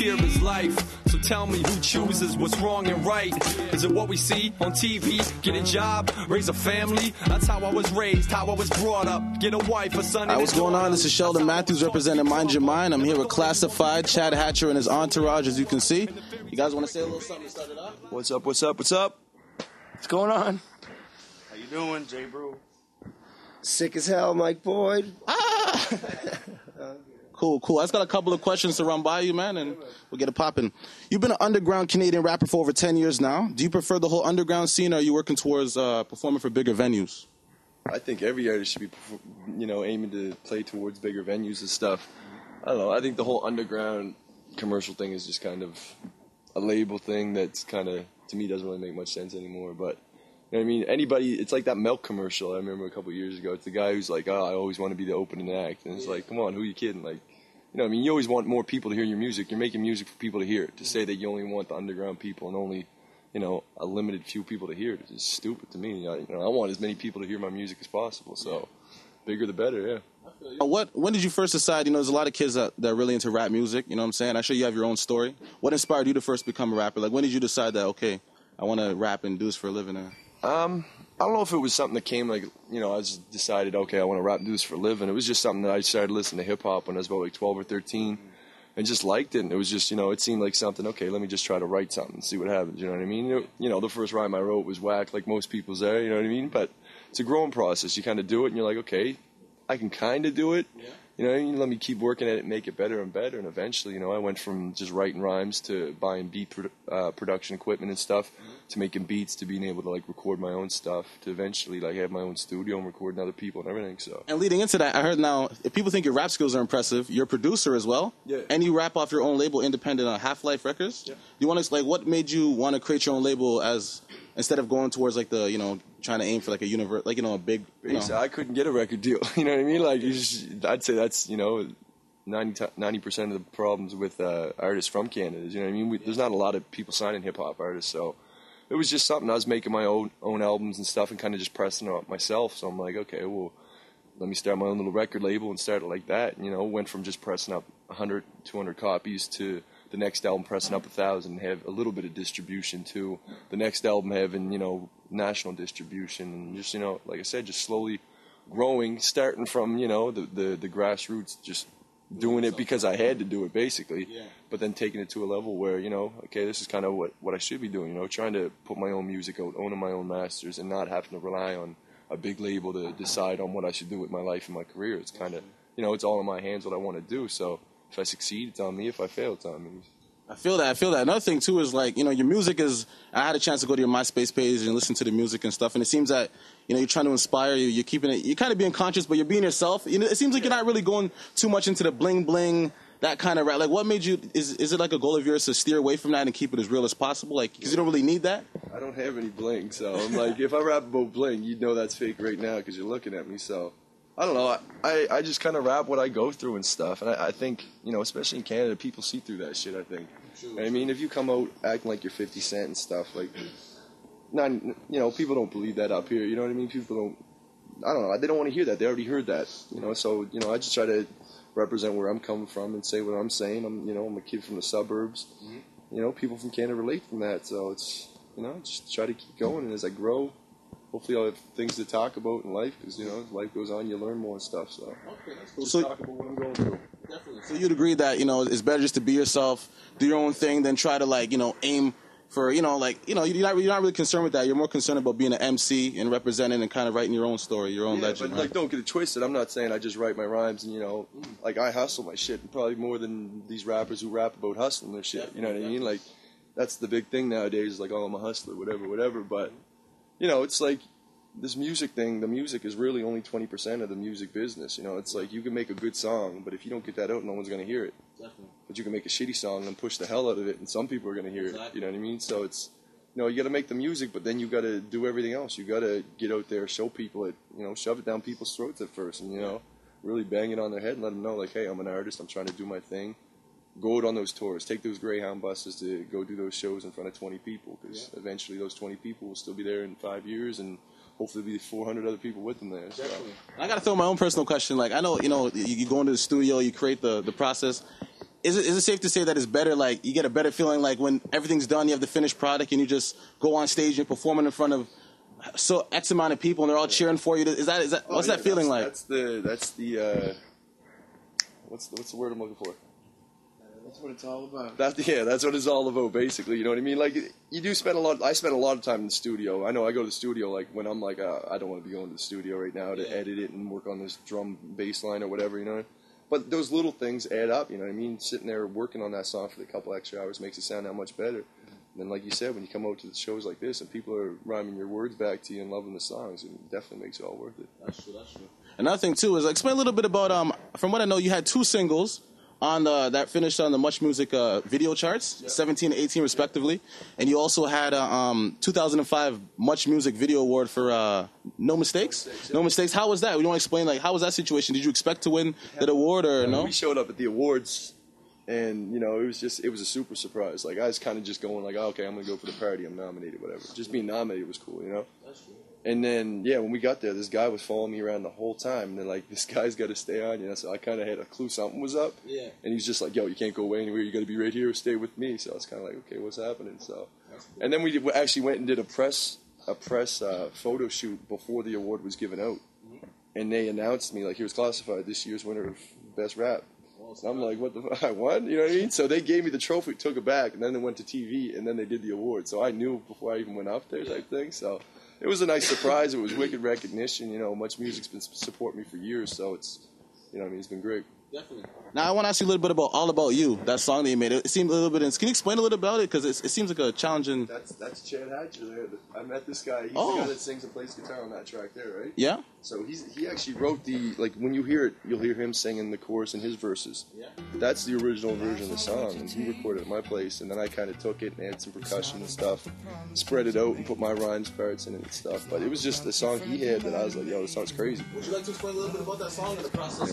frontier is life. So tell me who chooses what's wrong and right. Is it what we see on TV? Get a job, raise a family? That's how I was raised, how I was brought up. Get a wife, a son. Hi, what's going on? This is Sheldon Matthews representing Mind Your Mind. I'm here with Classified, Chad Hatcher and his entourage, as you can see. You guys want to say a little something to start it off? What's up, what's up, what's up? What's going on? How you doing, j-bru? Sick as hell, Mike Boyd. Cool. I just got a couple of questions to run by you, man, and we'll get it popping. You've been an underground Canadian rapper for over 10 years now. Do you prefer the whole underground scene, or are you working towards performing for bigger venues? I think every artist should be, aiming to play towards bigger venues and stuff. I don't know. I think the whole underground commercial thing is just kind of a label thing that's kind of, to me, doesn't really make much sense anymore. But, you know what I mean? Anybody, it's like that Milk commercial I remember a couple of years ago. It's the guy who's like, oh, I always want to be the opening act. And it's like, come on, who are you kidding? Like, you know what I mean? You always want more people to hear your music. You're making music for people to hear it. To say that you only want the underground people and only, a limited few people to hear it is stupid to me. I want as many people to hear my music as possible. So, bigger the better, yeah. When did you first decide, there's a lot of kids that are really into rap music, you know what I'm saying? I'm sure you have your own story. What inspired you to first become a rapper? Like, when did you decide that, okay, I want to rap and do this for a living? I don't know if it was something that came I just decided, okay, I want to rap and do this for a living. It was just something that I started listening to hip-hop when I was about 12 or 13 and just liked it. And it was just, it seemed like something, okay, let me just try to write something and see what happens, you know what I mean? The first rhyme I wrote was whack, like most people's there, you know what I mean? But it's a growing process. You kind of do it and you're like, okay, I can kind of do it. Yeah. Let me keep working at it and make it better and better. And eventually, I went from just writing rhymes to buying beat production equipment and stuff, to making beats, to being able to record my own stuff, to eventually have my own studio and recording other people and everything. So. And leading into that, I heard now, if people think your rap skills are impressive, you're a producer as well. Yeah. And you rap off your own label, independent on Halflife Records. Yeah. You want to what made you want to create your own label instead of going towards trying to aim for a universe, a big. I couldn't get a record deal. You know what I mean? I'd say that's 90% of the problems with artists from Canada. You know what I mean? There's not a lot of people signing hip hop artists, so it was just something. I was making my own albums and stuff, and kind of just pressing it up myself. So I'm like, okay, well, let me start my own little record label and start it like that. Went from just pressing up 100, 200 copies to the next album pressing up 1,000, have a little bit of distribution, to the next album having national distribution, and just like I said, just slowly growing, starting from the grassroots, just doing it because I had to do it basically, but then taking it to a level where okay, this is kind of what I should be doing, trying to put my own music out, owning my own masters, and not having to rely on a big label to decide on what I should do with my life and my career. It's kind of it's all in my hands what I want to do. So if I succeed, it's on me. If I fail, it's on me. I feel that. Another thing, too, is your music is, I had a chance to go to your MySpace page and listen to the music and stuff, and it seems that, you're trying to inspire you. You're keeping it, you're kind of being conscious, but you're being yourself. It seems like you're not really going too much into the bling-bling, that kind of rap. What made you, is it a goal of yours to steer away from that and keep it as real as possible? Because you don't really need that? I don't have any bling, so I'm if I rap about bling, you'd know that's fake right now because you're looking at me, so. I don't know. I just kind of rap what I go through and stuff. And I think, especially in Canada, people see through that shit, I think. I mean, if you come out acting like you're 50 Cent and stuff, people don't believe that up here. You know what I mean? People don't, I don't know. They don't want to hear that. They already heard that. So, I just try to represent where I'm coming from and say what I'm saying. I'm a kid from the suburbs. Mm-hmm. People from Canada relate from that. So it's, just try to keep going. And as I grow, hopefully I'll have things to talk about in life because, as life goes on, you learn more stuff. So, okay, that's cool. Just talk about what I'm going through. Definitely. So you'd agree that, it's better just to be yourself, do your own thing, than try to, aim for, you're not really concerned with that. You're more concerned about being an MC and representing and kind of writing your own story, your own legend. But, right? Don't get it twisted. I'm not saying I just write my rhymes and, I hustle my shit, and probably more than these rappers who rap about hustling their shit. You know what I mean? That's the big thing nowadays, oh, I'm a hustler, whatever. But, it's this music thing, the music is really only 20% of the music business. It's you can make a good song, but if you don't get that out, no one's going to hear it. Definitely. But you can make a shitty song and push the hell out of it, and some people are going to hear it. You know what I mean? So it's, you got to make the music, but then you got to do everything else. You got to get out there, show people it, shove it down people's throats at first, and, really bang it on their head and let them know, hey, I'm an artist, I'm trying to do my thing. Go out on those tours, take those Greyhound buses to go do those shows in front of 20 people, because eventually those 20 people will still be there in 5 years, and hopefully be 400 other people with them there. So. I got to throw my own personal question. I know, you go into the studio, you create the process. is it safe to say that it's better, like, you get a better feeling, like, when everything's done, you have the finished product, and you just go on stage and performing in front of so X amount of people, and they're all cheering for you? Is that what's that feeling like? What's the word I'm looking for? That's what it's all about. That's what it's all about, basically. You know what I mean? Like, you do spend I spend a lot of time in the studio. I know I go to the studio, like, when I'm like, I don't want to be going to the studio right now to edit it and work on this drum bass line or whatever, you know? But those little things add up, you know what I mean? Sitting there working on that song for a couple extra hours makes it sound that much better. And then, like you said, when you come out to the shows like this and people are rhyming your words back to you and loving the songs, it definitely makes it all worth it. That's true. Another thing, too, is, like, explain a little bit about, from what I know, you had 2 singles on that finished on the Much Music video charts, 17 and 18 respectively, and you also had a 2005 Much Music Video Award for No Mistakes. No Mistakes. How was that? We want to explain, like, how was that situation? Did you expect to win that award or no? We showed up at the awards, and it was a super surprise. Like, I was kind of just going like, okay, I'm gonna go for the party. I'm nominated, whatever. Just being nominated was cool, That's true. And then, when we got there, this guy was following me around the whole time. And they're like, this guy's got to stay on, So I kind of had a clue something was up. Yeah. And he's just like, yo, you can't go away anywhere. You got to be right here or stay with me. So I was kind of like, okay, what's happening? So, and then we actually went and did a press photo shoot before the award was given out. Mm-hmm. And they announced me, like, he was classified this year's winner of Best Rap. And I'm like, what the fuck? I won? You know what I mean? So they gave me the trophy, took it back, and then they went to TV, and then they did the award. So I knew before I even went up there type thing. So it was a nice surprise. It was wicked recognition. Much music's been supporting me for years, so it's, it's been great. Definitely. Now I want to ask you a little bit about All About You, that song that you made. It seemed a little bit. Can you explain a little about it? Because it seems like a challenging. That's Chad Hatcher there. I met this guy. He's the guy that sings and plays guitar on that track there, right? Yeah. So he actually wrote when you hear it, you'll hear him singing the chorus and his verses. Yeah. That's the original version of the song, and he recorded it at my place, and then I kind of took it and added some percussion and stuff, spread it out and put my rhymes parts in it and stuff. But it was just the song he had that I was like, yo, this song's crazy. Would you like to explain a little bit about that song and the process?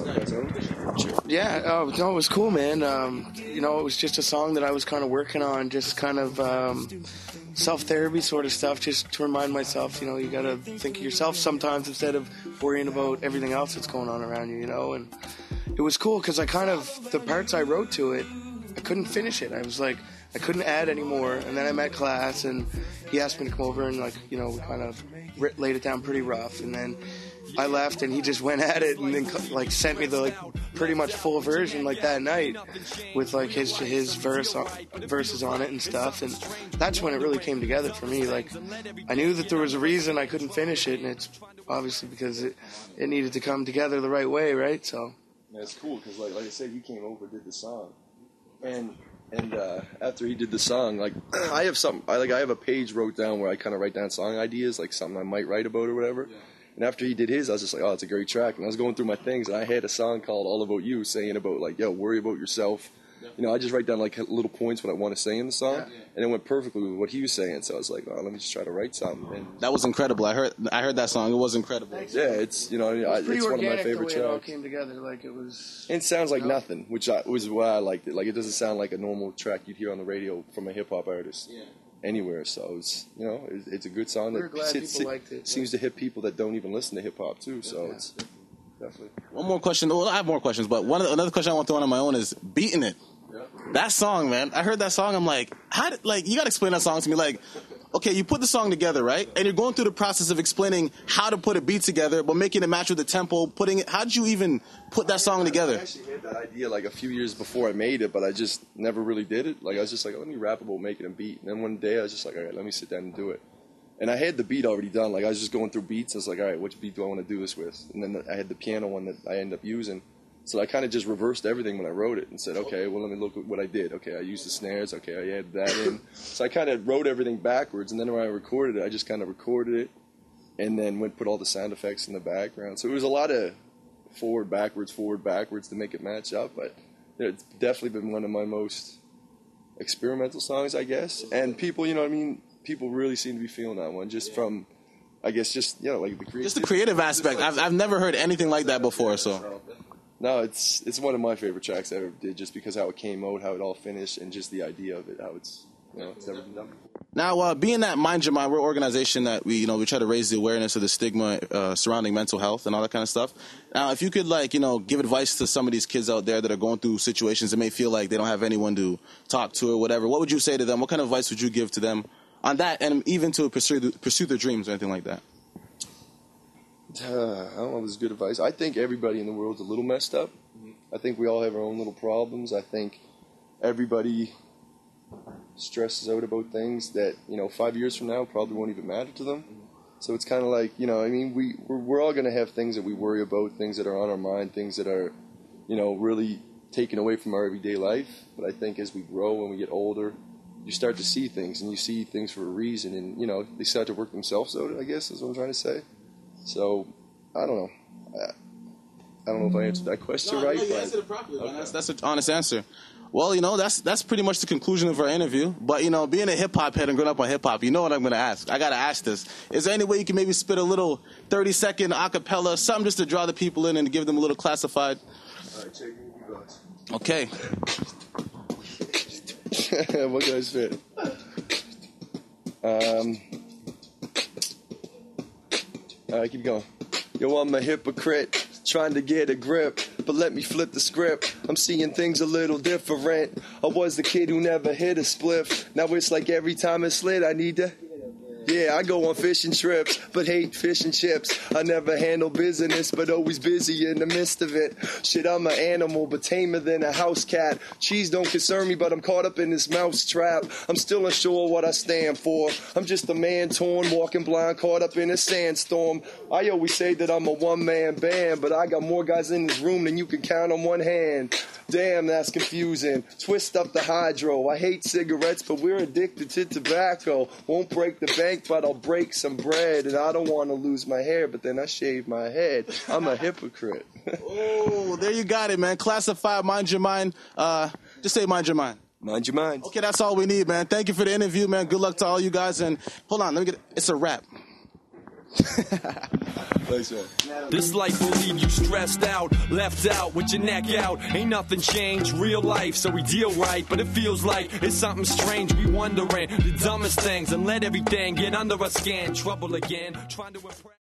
Sure. Yeah, it was cool, man. It was just a song that I was kind of working on, just kind of self-therapy sort of stuff, just to remind myself, you got to think of yourself sometimes instead of worrying about everything else that's going on around you, and it was cool because the parts I wrote to it, I couldn't finish it. I was like, I couldn't add anymore, and then I met Class, and he asked me to come over, and we kind of laid it down pretty rough, and then I left, and he just went at it, and then sent me the pretty much full version that night with his verses on it and stuff, and that's when it really came together for me. I knew that there was a reason I couldn't finish it, and it's obviously because it needed to come together the right way, right? So that's cool because like I said, he came over, did the song, and after he did the song, I have a page wrote down where I kind of write down song ideas, like something I might write about or whatever. Yeah. And after he did his, I was just like, oh, it's a great track. And I was going through my things, and I had a song called All About You, saying about, yo, worry about yourself. I just write down, little points what I want to say in the song, and it went perfectly with what he was saying. So I was like, oh, let me just try to write something. And that was incredible. I heard that song. It was incredible. Yeah, it's, it's one of my favorite tracks. It all came together, it was... And it sounds like nothing, which was why I liked it. It doesn't sound like a normal track you'd hear on the radio from a hip-hop artist. Yeah. Anywhere, so it's it's a good song that people liked it. Seems to hit people that don't even listen to hip hop too. So it's definitely. One more question. Well, I have more questions, but another question I want to throw on my own is Beating It. Yeah. That song, man. I heard that song. I'm like, you got to explain that song to me. Okay, you put the song together, right? And you're going through the process of explaining how to put a beat together, but making it match with the tempo, how did you even put that song together? I actually had that idea a few years before I made it, but I just never really did it. I was just like, let me rap about making a beat. And then one day I was just like, all right, let me sit down and do it. And I had the beat already done. I was just going through beats. I was like, all right, which beat do I want to do this with? And then I had the piano one that I ended up using. So I kind of just reversed everything when I wrote it and said, okay, well, let me look at what I did. Okay, I used the snares. Okay, I added that in. So I kind of wrote everything backwards, and then when I recorded it, I just kind of recorded it and then put all the sound effects in the background. So it was a lot of forward, backwards to make it match up. But it's definitely been one of my most experimental songs, I guess. And people, people really seem to be feeling that one just from, I guess, just the creative aspect. I've never heard anything like that before, so. No, it's one of my favorite tracks I ever did, just because how it came out, how it all finished, and just the idea of it, how it's It's never been done. Now, being that Mind Your Mind, we're an organization that we try to raise the awareness of the stigma surrounding mental health and all that kind of stuff. Now, if you could, give advice to some of these kids out there that are going through situations that may feel like they don't have anyone to talk to or whatever, what would you say to them? What kind of advice would you give to them on that, and even to pursue their dreams or anything like that? I don't know if it's good advice. I think everybody in the world's a little messed up. I think we all have our own little problems. I think everybody stresses out about things that 5 years from now probably won't even matter to them. So it's kind of like we're all going to have things that we worry about, things that are on our mind, things that are really taken away from our everyday life. But I think as we grow and we get older, you start to see things, and you see things for a reason, and they start to work themselves out, I guess is what I'm trying to say. So I don't know. I don't know if I answered that question right. No, you answered it properly. Okay. That's an honest answer. Well, that's pretty much the conclusion of our interview. But, being a hip-hop head and growing up on hip-hop, you know what I'm going to ask. I got to ask this. Is there any way you can maybe spit a little 30-second a cappella, something just to draw the people in and give them a little classified? All right, check it. Okay. What can I spit? All right, keep going. Yo, I'm a hypocrite, trying to get a grip, but let me flip the script. I'm seeing things a little different. I was the kid who never hit a spliff. Now it's like every time it's lit, I need to... Yeah, I go on fishing trips, but hate fish and chips. I never handle business, but always busy in the midst of it. Shit, I'm an animal, but tamer than a house cat. Cheese don't concern me, but I'm caught up in this mouse trap. I'm still unsure what I stand for. I'm just a man torn, walking blind, caught up in a sandstorm. I always say that I'm a one-man band, but I got more guys in this room than you can count on one hand. Damn, that's confusing. Twist up the hydro. I hate cigarettes, but we're addicted to tobacco. Won't break the bank, but I'll break some bread. And I don't want to lose my hair, but then I shave my head. I'm a hypocrite. Oh, there you got it, man. Classified, Mind Your Mind. Just say Mind Your Mind. Mind your mind. Okay, that's all we need, man. Thank you for the interview, man. Good luck to all you guys. And hold on, it's a wrap. Thanks, man. This life will leave you stressed out, left out with your neck out. Ain't nothing changed, real life, so we deal right. But it feels like it's something strange. We wondering the dumbest things and let everything get under our skin. Trouble again, trying to impress.